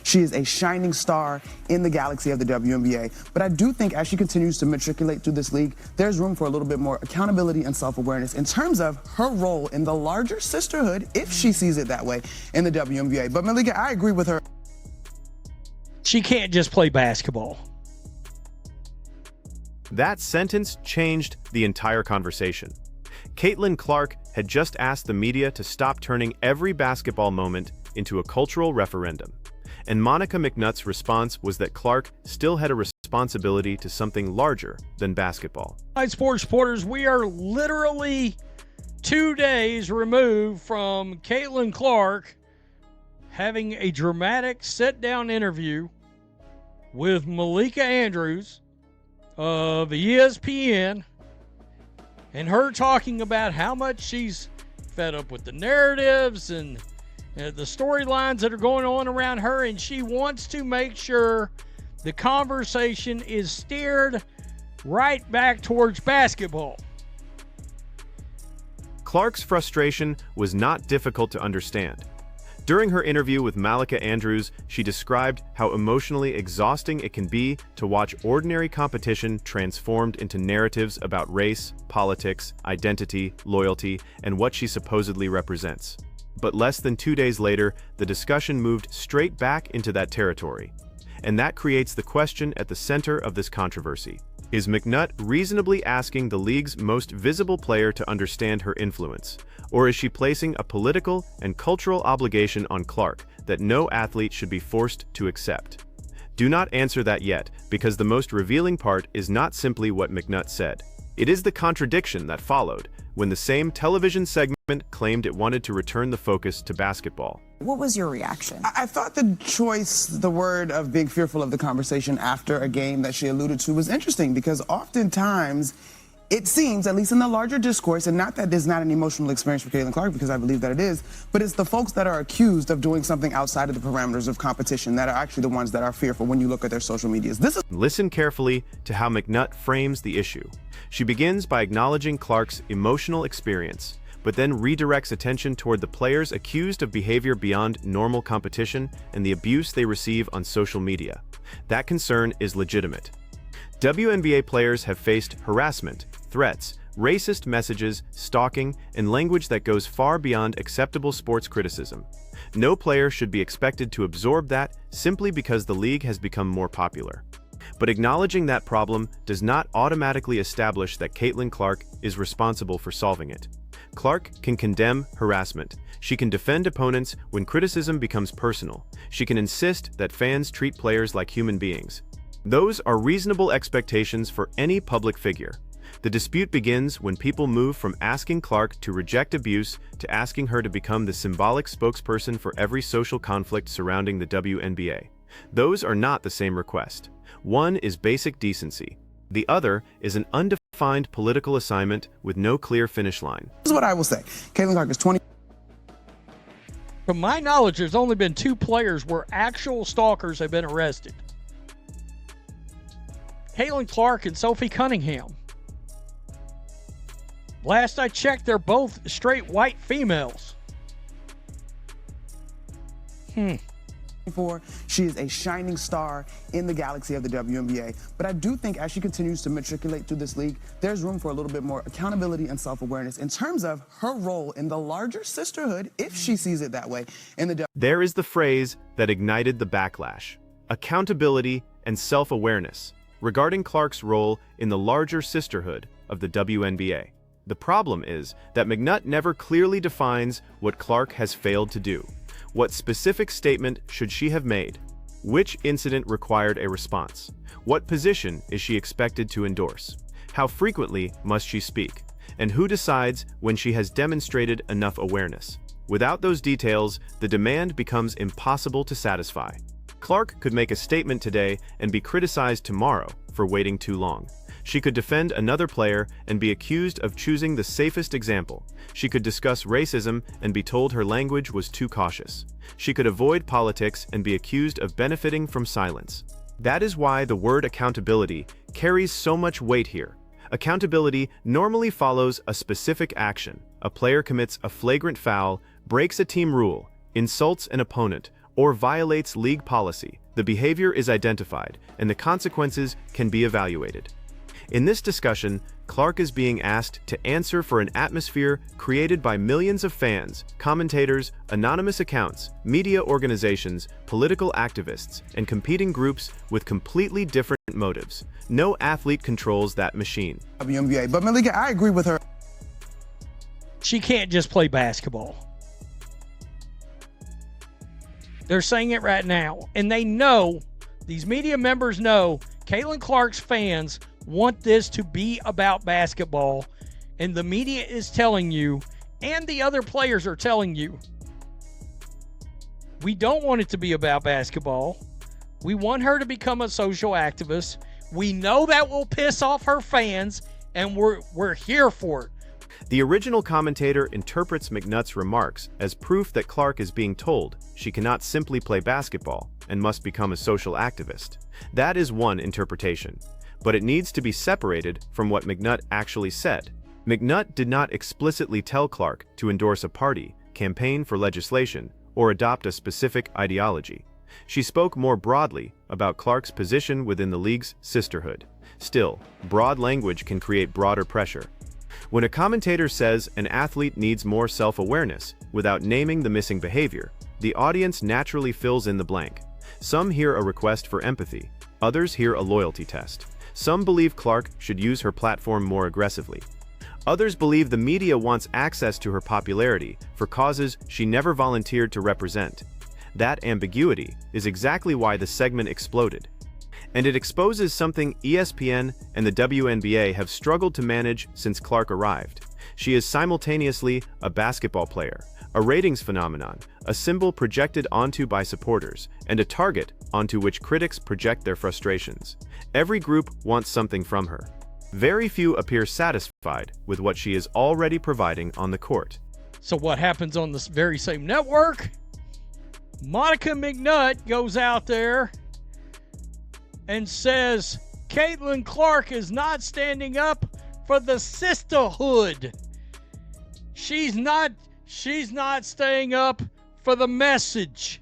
She is a shining star in the galaxy of the WNBA. But I do think as she continues to matriculate through this league, there's room for a little bit more accountability and self-awareness in terms of her role in the larger sisterhood, if she sees it that way, in the WNBA. But Malika, I agree with her. She can't just play basketball. That sentence changed the entire conversation. Caitlin Clark had just asked the media to stop turning every basketball moment into a cultural referendum. And Monica McNutt's response was that Clark still had a responsibility to something larger than basketball. Hi, sports supporters. We are literally 2 days removed from Caitlin Clark having a dramatic sit-down interview with Malika Andrews of ESPN, and her talking about how much she's fed up with the narratives and the storylines that are going on around her, and she wants to make sure the conversation is steered right back towards basketball. Clark's frustration was not difficult to understand. During her interview with Malika Andrews, she described how emotionally exhausting it can be to watch ordinary competition transformed into narratives about race, politics, identity, loyalty, and what she supposedly represents. But less than 2 days later, the discussion moved straight back into that territory. And that creates the question at the center of this controversy. Is McNutt reasonably asking the league's most visible player to understand her influence? Or is she placing a political and cultural obligation on Clark that no athlete should be forced to accept? Do not answer that yet, because the most revealing part is not simply what McNutt said. It is the contradiction that followed, when the same television segment claimed it wanted to return the focus to basketball. What was your reaction? I thought the choice, the word of being fearful of the conversation after a game that she alluded to was interesting, because oftentimes it seems, at least in the larger discourse, and not that there's not an emotional experience for Caitlin Clark, because I believe that it is, but it's the folks that are accused of doing something outside of the parameters of competition that are actually the ones that are fearful when you look at their social medias. Listen carefully to how McNutt frames the issue. She begins by acknowledging Clark's emotional experience, but then redirects attention toward the players accused of behavior beyond normal competition and the abuse they receive on social media. That concern is legitimate. WNBA players have faced harassment, threats, racist messages, stalking, and language that goes far beyond acceptable sports criticism. No player should be expected to absorb that simply because the league has become more popular. But acknowledging that problem does not automatically establish that Caitlin Clark is responsible for solving it. Clark can condemn harassment. She can defend opponents when criticism becomes personal. She can insist that fans treat players like human beings. Those are reasonable expectations for any public figure. The dispute begins when people move from asking Clark to reject abuse to asking her to become the symbolic spokesperson for every social conflict surrounding the WNBA. Those are not the same request. One is basic decency. The other is an undefined political assignment with no clear finish line. This is what I will say. Caitlin Clark is 20. From my knowledge, there's only been 2 players where actual stalkers have been arrested. Caitlin Clark and Sophie Cunningham. Last I checked, they're both straight white females. She is a shining star in the galaxy of the WNBA. But I do think as she continues to matriculate through this league, there's room for a little bit more accountability and self-awareness in terms of her role in the larger sisterhood, if she sees it that way, in the There is the phrase that ignited the backlash: accountability and self-awareness regarding Clark's role in the larger sisterhood of the WNBA. The problem is that McNutt never clearly defines what Clark has failed to do. What specific statement should she have made? Which incident required a response? What position is she expected to endorse? How frequently must she speak? And who decides when she has demonstrated enough awareness? Without those details, the demand becomes impossible to satisfy. Clark could make a statement today and be criticized tomorrow for waiting too long. She could defend another player and be accused of choosing the safest example. She could discuss racism and be told her language was too cautious. She could avoid politics and be accused of benefiting from silence. That is why the word accountability carries so much weight here. Accountability normally follows a specific action. A player commits a flagrant foul, breaks a team rule, insults an opponent, or violates league policy, the behavior is identified and the consequences can be evaluated. In this discussion, Clark is being asked to answer for an atmosphere created by millions of fans, commentators, anonymous accounts, media organizations, political activists, and competing groups with completely different motives. No athlete controls that machine. WNBA. But Malika, I agree with her. She can't just play basketball. They're saying it right now. And they know, these media members know, Caitlin Clark's fans want this to be about basketball. And the media is telling you, and the other players are telling you, we don't want it to be about basketball. We want her to become a social activist. We know that will piss off her fans, and we're here for it. The original commentator interprets McNutt's remarks as proof that Clark is being told she cannot simply play basketball and must become a social activist. That is one interpretation, but it needs to be separated from what McNutt actually said. McNutt did not explicitly tell Clark to endorse a party, campaign for legislation, or adopt a specific ideology. She spoke more broadly about Clark's position within the league's sisterhood. Still, broad language can create broader pressure. When a commentator says an athlete needs more self-awareness without naming the missing behavior, the audience naturally fills in the blank. Some hear a request for empathy, others hear a loyalty test. Some believe Clark should use her platform more aggressively. Others believe the media wants access to her popularity for causes she never volunteered to represent. That ambiguity is exactly why the segment exploded. And it exposes something ESPN and the WNBA have struggled to manage since Clark arrived. She is simultaneously a basketball player, a ratings phenomenon, a symbol projected onto by supporters, and a target onto which critics project their frustrations. Every group wants something from her. Very few appear satisfied with what she is already providing on the court. So what happens on this very same network? Monica McNutt goes out there and says Caitlin Clark is not standing up for the sisterhood. She's not staying up for the message.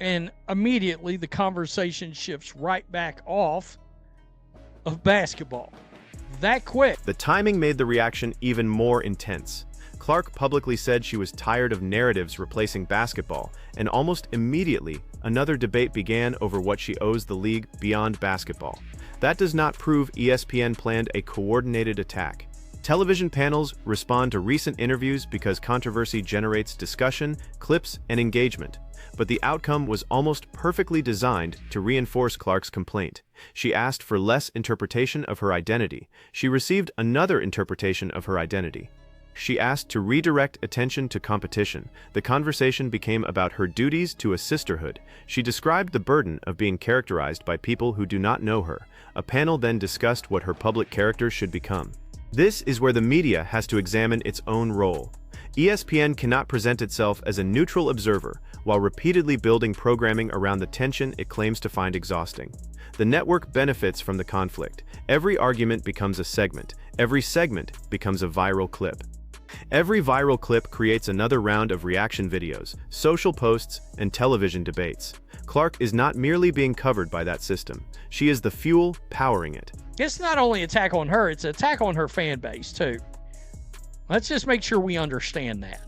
And immediately the conversation shifts right back off of basketball. That quick. The timing made the reaction even more intense. Clark publicly said she was tired of narratives replacing basketball, and almost immediately, another debate began over what she owes the league beyond basketball. That does not prove ESPN planned a coordinated attack. Television panels respond to recent interviews because controversy generates discussion, clips, and engagement. But the outcome was almost perfectly designed to reinforce Clark's complaint. She asked for less interpretation of her identity. She received another interpretation of her identity. She asked to redirect attention to competition. The conversation became about her duties to a sisterhood. She described the burden of being characterized by people who do not know her. A panel then discussed what her public character should become. This is where the media has to examine its own role. ESPN cannot present itself as a neutral observer while repeatedly building programming around the tension it claims to find exhausting. The network benefits from the conflict. Every argument becomes a segment. Every segment becomes a viral clip. Every viral clip creates another round of reaction videos, social posts, and television debates. Clark is not merely being covered by that system. She is the fuel powering it. It's not only an attack on her, it's an attack on her fan base, too. Let's just make sure we understand that.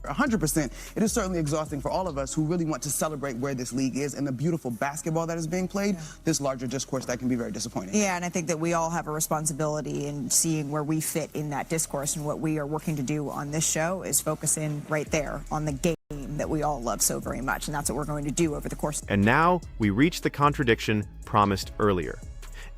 100%. It is certainly exhausting for all of us who really want to celebrate where this league is and the beautiful basketball that is being played. Yeah. This larger discourse that can be very disappointing. Yeah, and I think that we all have a responsibility in seeing where we fit in that discourse, and what we are working to do on this show is focus in right there on the game that we all love so very much, and that's what we're going to do over the course. And now we reach the contradiction promised earlier.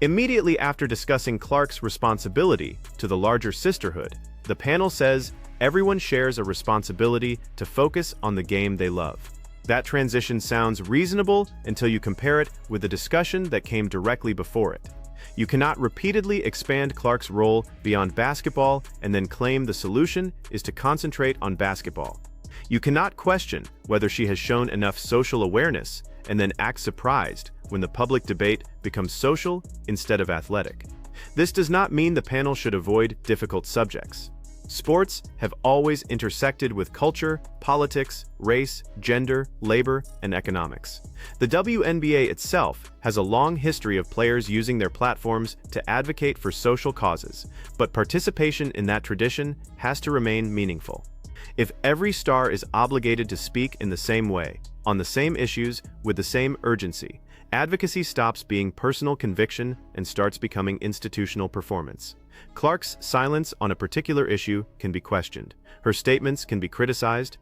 Immediately after discussing Clark's responsibility to the larger sisterhood, the panel says everyone shares a responsibility to focus on the game they love. That transition sounds reasonable until you compare it with the discussion that came directly before it. You cannot repeatedly expand Clark's role beyond basketball and then claim the solution is to concentrate on basketball. You cannot question whether she has shown enough social awareness and then act surprised when the public debate becomes social instead of athletic. This does not mean the panel should avoid difficult subjects. Sports have always intersected with culture, politics, race, gender, labor, and economics. The WNBA itself has a long history of players using their platforms to advocate for social causes, but participation in that tradition has to remain meaningful. If every star is obligated to speak in the same way, on the same issues, with the same urgency, advocacy stops being personal conviction and starts becoming institutional performance. Clark's silence on a particular issue can be questioned. Her statements can be criticized,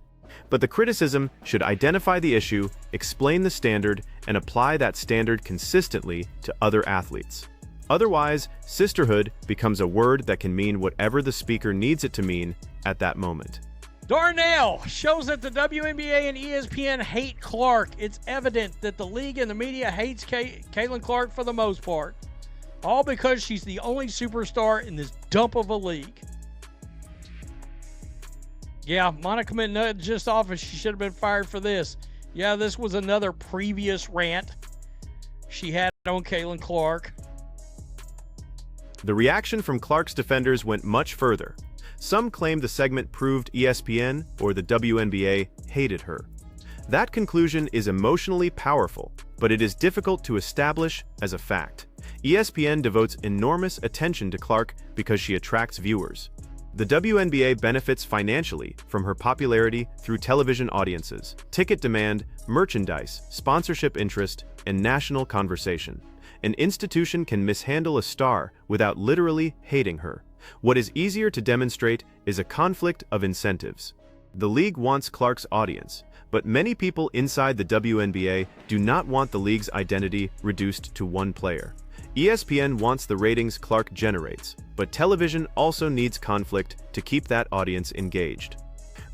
but the criticism should identify the issue, explain the standard, and apply that standard consistently to other athletes. Otherwise, sisterhood becomes a word that can mean whatever the speaker needs it to mean at that moment. Darnell shows that the WNBA and ESPN hate Clark. It's evident that the league and the media hates Caitlin Clark for the most part. All because she's the only superstar in this dump of a league. Yeah, Monica McNutt just off, and she should have been fired for this. Yeah, this was another previous rant she had on Caitlin Clark. The reaction from Clark's defenders went much further. Some claimed the segment proved ESPN or the WNBA hated her. That conclusion is emotionally powerful, but it is difficult to establish as a fact. ESPN devotes enormous attention to Clark because she attracts viewers. The WNBA benefits financially from her popularity through television audiences, ticket demand, merchandise, sponsorship interest, and national conversation. An institution can mishandle a star without literally hating her. What is easier to demonstrate is a conflict of incentives. The league wants Clark's audience, but many people inside the WNBA do not want the league's identity reduced to one player. ESPN wants the ratings Clark generates, but television also needs conflict to keep that audience engaged.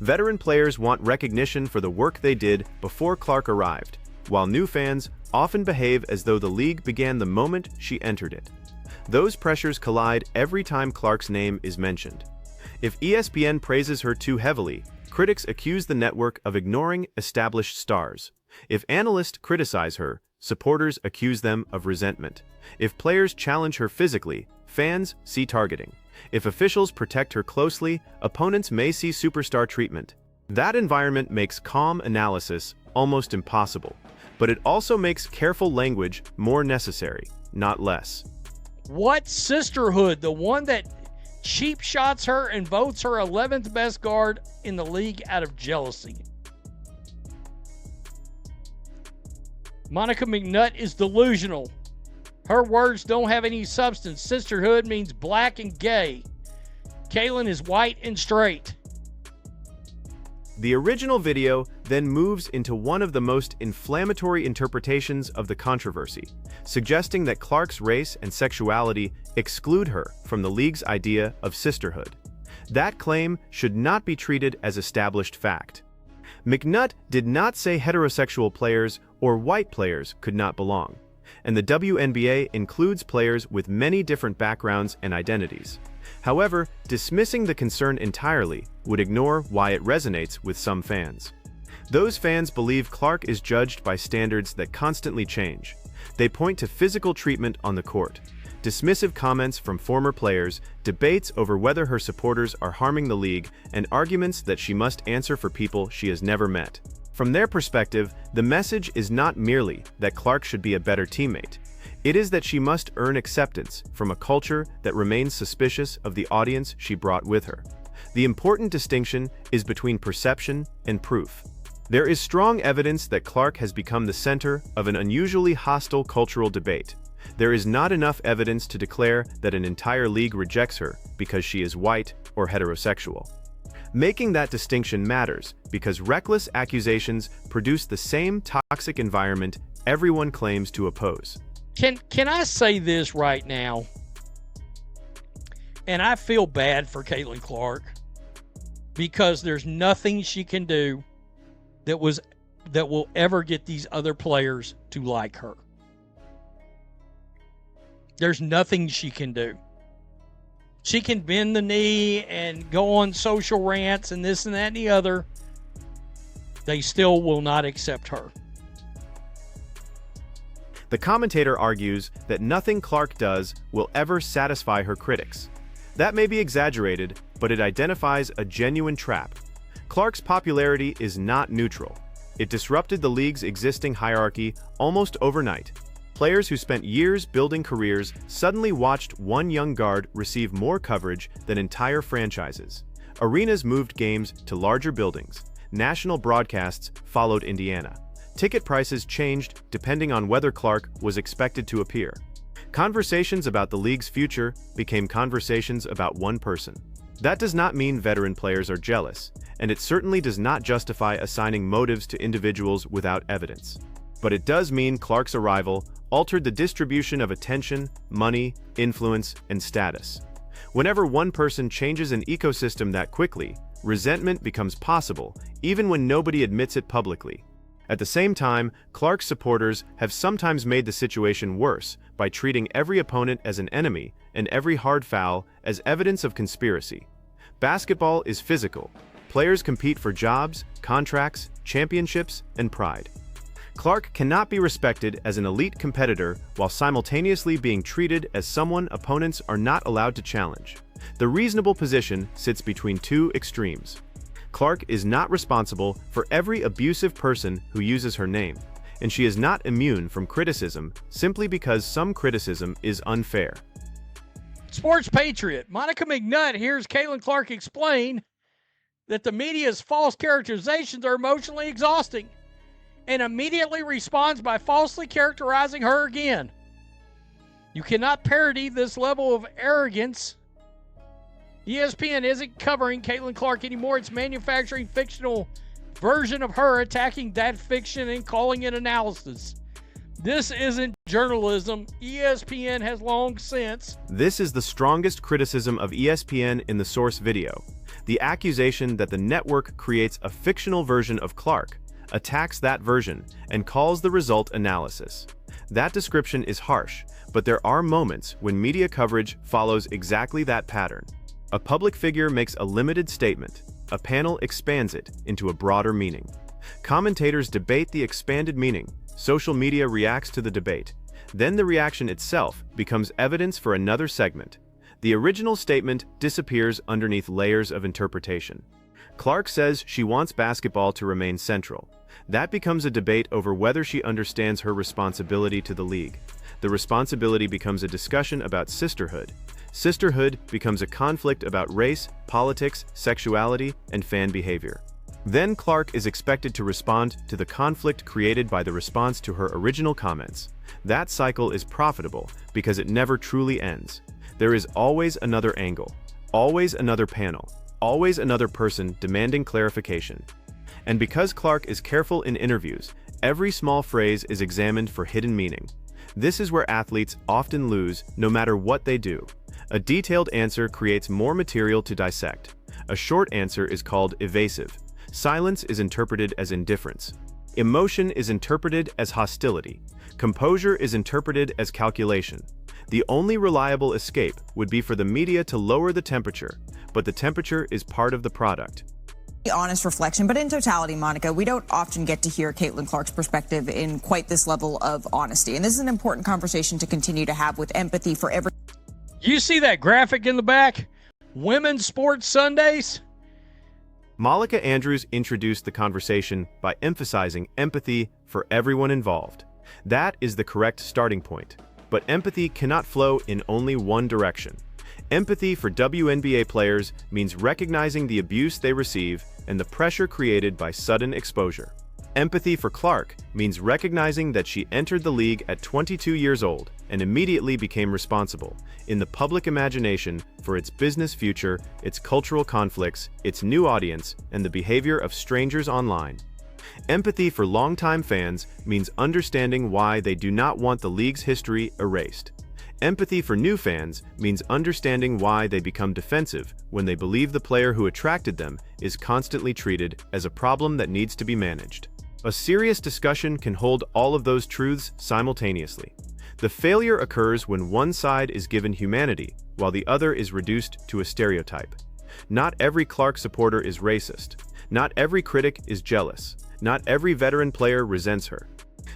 Veteran players want recognition for the work they did before Clark arrived, while new fans often behave as though the league began the moment she entered it. Those pressures collide every time Clark's name is mentioned. If ESPN praises her too heavily, critics accuse the network of ignoring established stars. If analysts criticize her, supporters accuse them of resentment. If players challenge her physically, fans see targeting. If officials protect her closely, opponents may see superstar treatment. That environment makes calm analysis almost impossible, but it also makes careful language more necessary, not less. What sisterhood? The one that cheap shots her and votes her 11th best guard in the league out of jealousy. Monica McNutt is delusional. Her words don't have any substance. Sisterhood means black and gay. Caitlin is white and straight. The original video then moves into one of the most inflammatory interpretations of the controversy, suggesting that Clark's race and sexuality exclude her from the league's idea of sisterhood. That claim should not be treated as established fact. McNutt did not say heterosexual players or white players could not belong, and the WNBA includes players with many different backgrounds and identities. However, dismissing the concern entirely would ignore why it resonates with some fans. Those fans believe Clark is judged by standards that constantly change. They point to physical treatment on the court, dismissive comments from former players, debates over whether her supporters are harming the league, and arguments that she must answer for people she has never met. From their perspective, the message is not merely that Clark should be a better teammate. It is that she must earn acceptance from a culture that remains suspicious of the audience she brought with her. The important distinction is between perception and proof. There is strong evidence that Clark has become the center of an unusually hostile cultural debate. There is not enough evidence to declare that an entire league rejects her because she is white or heterosexual. Making that distinction matters because reckless accusations produce the same toxic environment everyone claims to oppose. Can I say this right now? And I feel bad for Caitlin Clark because there's nothing she can do that will ever get these other players to like her. There's nothing she can do. She can bend the knee and go on social rants and this and that and the other. They still will not accept her. The commentator argues that nothing Clark does will ever satisfy her critics. That may be exaggerated, but it identifies a genuine trap. Clark's popularity is not neutral. It disrupted the league's existing hierarchy almost overnight. Players who spent years building careers suddenly watched one young guard receive more coverage than entire franchises. Arenas moved games to larger buildings. National broadcasts followed Indiana. Ticket prices changed depending on whether Clark was expected to appear. Conversations about the league's future became conversations about one person. That does not mean veteran players are jealous, and it certainly does not justify assigning motives to individuals without evidence. But it does mean Clark's arrival altered the distribution of attention, money, influence, and status. Whenever one person changes an ecosystem that quickly, resentment becomes possible, even when nobody admits it publicly. At the same time, Clark's supporters have sometimes made the situation worse by treating every opponent as an enemy and every hard foul as evidence of conspiracy. Basketball is physical. Players compete for jobs, contracts, championships, and pride. Clark cannot be respected as an elite competitor while simultaneously being treated as someone opponents are not allowed to challenge. The reasonable position sits between two extremes. Clark is not responsible for every abusive person who uses her name, and she is not immune from criticism simply because some criticism is unfair. Sports Patriot Monica McNutt hears Caitlin Clark explain that the media's false characterizations are emotionally exhausting and immediately responds by falsely characterizing her again. You cannot parody this level of arrogance. ESPN isn't covering Caitlin Clark anymore. It's manufacturing fictional version of her attacking that fiction and calling it analysis. This isn't journalism. ESPN has long since. This is the strongest criticism of ESPN in the source video. The accusation that the network creates a fictional version of Clark, attacks that version, and calls the result analysis. That description is harsh, but there are moments when media coverage follows exactly that pattern. A public figure makes a limited statement. A panel expands it into a broader meaning. Commentators debate the expanded meaning. Social media reacts to the debate. Then the reaction itself becomes evidence for another segment. The original statement disappears underneath layers of interpretation. Clark says she wants basketball to remain central. That becomes a debate over whether she understands her responsibility to the league. The responsibility becomes a discussion about sisterhood. Sisterhood becomes a conflict about race, politics, sexuality, and fan behavior. Then Clark is expected to respond to the conflict created by the response to her original comments. That cycle is profitable because it never truly ends. There is always another angle, always another panel, always another person demanding clarification. And because Clark is careful in interviews, every small phrase is examined for hidden meaning. This is where athletes often lose no matter what they do. A detailed answer creates more material to dissect. A short answer is called evasive. Silence is interpreted as indifference. Emotion is interpreted as hostility. Composure is interpreted as calculation. The only reliable escape would be for the media to lower the temperature, but the temperature is part of the product. Honest reflection, but in totality, Monica, we don't often get to hear Caitlin Clark's perspective in quite this level of honesty. And this is an important conversation to continue to have with empathy for every. You see that graphic in the back? Women's Sports Sundays? Malika Andrews introduced the conversation by emphasizing empathy for everyone involved. That is the correct starting point. But empathy cannot flow in only one direction. Empathy for WNBA players means recognizing the abuse they receive and the pressure created by sudden exposure. Empathy for Clark means recognizing that she entered the league at 22 years old and immediately became responsible, in the public imagination, for its business future, its cultural conflicts, its new audience, and the behavior of strangers online. Empathy for longtime fans means understanding why they do not want the league's history erased. Empathy for new fans means understanding why they become defensive when they believe the player who attracted them is constantly treated as a problem that needs to be managed. A serious discussion can hold all of those truths simultaneously. The failure occurs when one side is given humanity, while the other is reduced to a stereotype. Not every Clark supporter is racist. Not every critic is jealous. Not every veteran player resents her.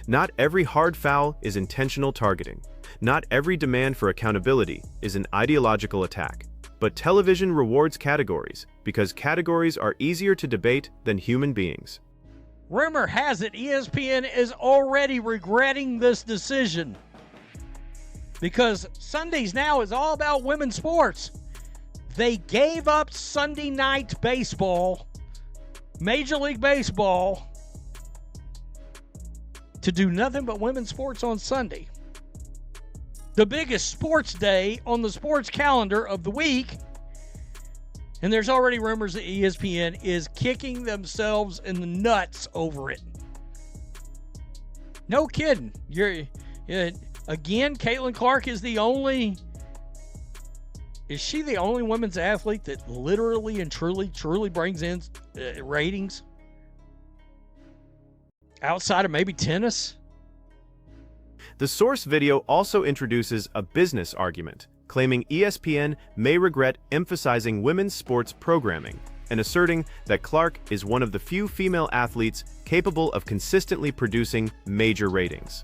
Not every hard foul is intentional targeting. Not every demand for accountability is an ideological attack. but television rewards categories because categories are easier to debate than human beings. Rumor has it ESPN is already regretting this decision because Sundays now is all about women's sports. They gave up Sunday night baseball, Major League Baseball, to do nothing but women's sports on Sunday. The biggest sports day on the sports calendar of the week. And there's already rumors that ESPN is kicking themselves in the nuts over it. No kidding. Again, Caitlin Clark is the only... Is she the only women's athlete that literally and truly brings in ratings? Outside of maybe tennis? The source video also introduces a business argument, claiming ESPN may regret emphasizing women's sports programming and asserting that Clark is one of the few female athletes capable of consistently producing major ratings.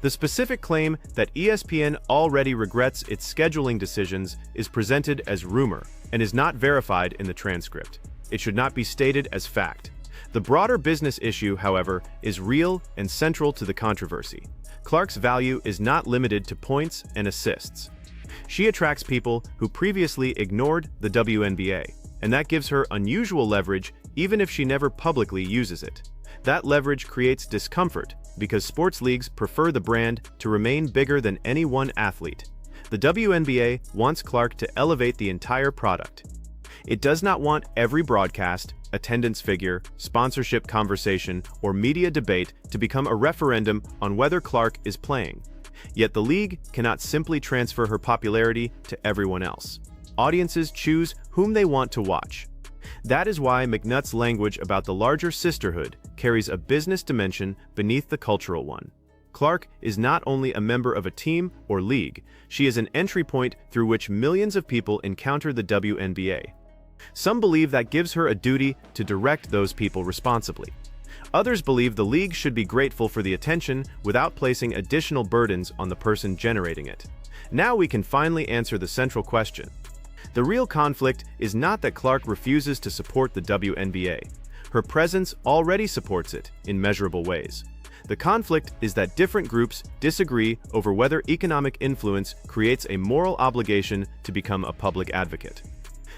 The specific claim that ESPN already regrets its scheduling decisions is presented as rumor and is not verified in the transcript. It should not be stated as fact. The broader business issue, however, is real and central to the controversy. Clark's value is not limited to points and assists. She attracts people who previously ignored the WNBA, and that gives her unusual leverage even if she never publicly uses it. That leverage creates discomfort because sports leagues prefer the brand to remain bigger than any one athlete. The WNBA wants Clark to elevate the entire product. It does not want every broadcast, attendance figure, sponsorship conversation, or media debate to become a referendum on whether Clark is playing. Yet the league cannot simply transfer her popularity to everyone else. Audiences choose whom they want to watch. That is why McNutt's language about the larger sisterhood carries a business dimension beneath the cultural one. Clark is not only a member of a team or league, she is an entry point through which millions of people encounter the WNBA. Some believe that gives her a duty to direct those people responsibly. Others believe the league should be grateful for the attention without placing additional burdens on the person generating it. Now we can finally answer the central question. The real conflict is not that Clark refuses to support the WNBA. Her presence already supports it in measurable ways. The conflict is that different groups disagree over whether economic influence creates a moral obligation to become a public advocate.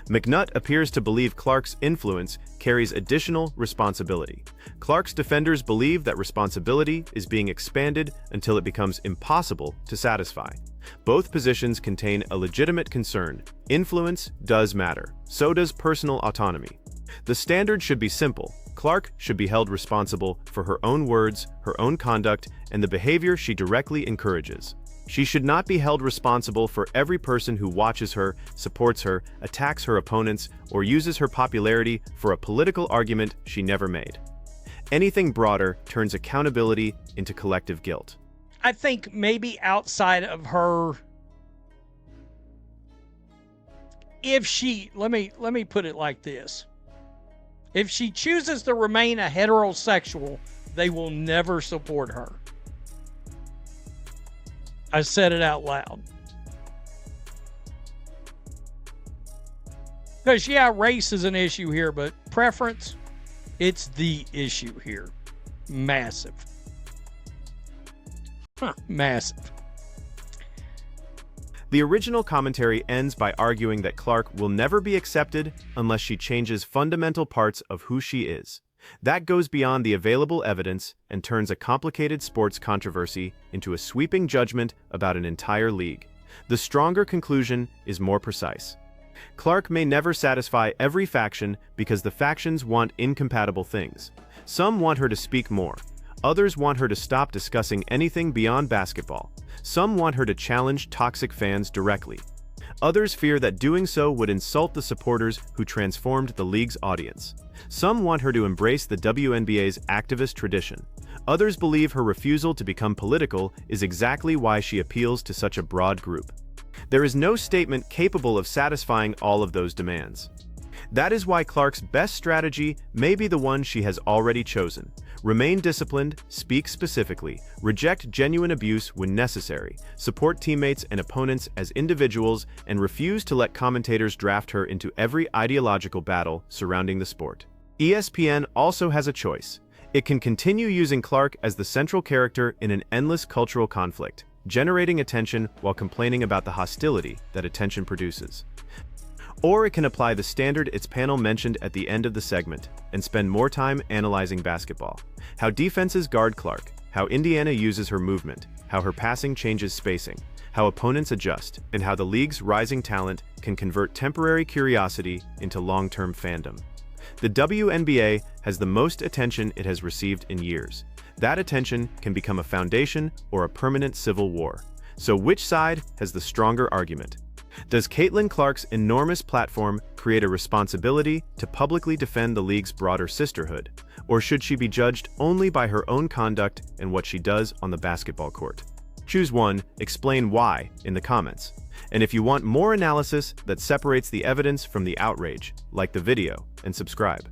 McNutt appears to believe Clark's influence carries additional responsibility. Clark's defenders believe that responsibility is being expanded until it becomes impossible to satisfy. Both positions contain a legitimate concern. Influence does matter. So does personal autonomy. The standard should be simple. Clark should be held responsible for her own words, her own conduct, and the behavior she directly encourages. She should not be held responsible for every person who watches her, supports her, attacks her opponents, or uses her popularity for a political argument she never made. Anything broader turns accountability into collective guilt. I think maybe outside of her, if she, let me put it like this. If she chooses to remain a heterosexual, they will never support her. I said it out loud. Because, yeah, race is an issue here, but preference, it's the issue here. Massive. Massive. The original commentary ends by arguing that Clark will never be accepted unless she changes fundamental parts of who she is. That goes beyond the available evidence and turns a complicated sports controversy into a sweeping judgment about an entire league. The stronger conclusion is more precise. Clark may never satisfy every faction because the factions want incompatible things. Some want her to speak more. Others want her to stop discussing anything beyond basketball. Some want her to challenge toxic fans directly. Others fear that doing so would insult the supporters who transformed the league's audience. Some want her to embrace the WNBA's activist tradition. Others believe her refusal to become political is exactly why she appeals to such a broad group. There is no statement capable of satisfying all of those demands. That is why Clark's best strategy may be the one she has already chosen. Remain disciplined, speak specifically, reject genuine abuse when necessary, support teammates and opponents as individuals, and refuse to let commentators draft her into every ideological battle surrounding the sport. ESPN also has a choice. It can continue using Clark as the central character in an endless cultural conflict, generating attention while complaining about the hostility that attention produces. Or it can apply the standard its panel mentioned at the end of the segment and spend more time analyzing basketball. How defenses guard Clark, how Indiana uses her movement, how her passing changes spacing, how opponents adjust, and how the league's rising talent can convert temporary curiosity into long-term fandom. The WNBA has the most attention it has received in years. That attention can become a foundation or a permanent civil war. So which side has the stronger argument? Does Caitlin Clark's enormous platform create a responsibility to publicly defend the league's broader sisterhood? Or should she be judged only by her own conduct and what she does on the basketball court? Choose one, explain why in the comments. And if you want more analysis that separates the evidence from the outrage, like the video and subscribe.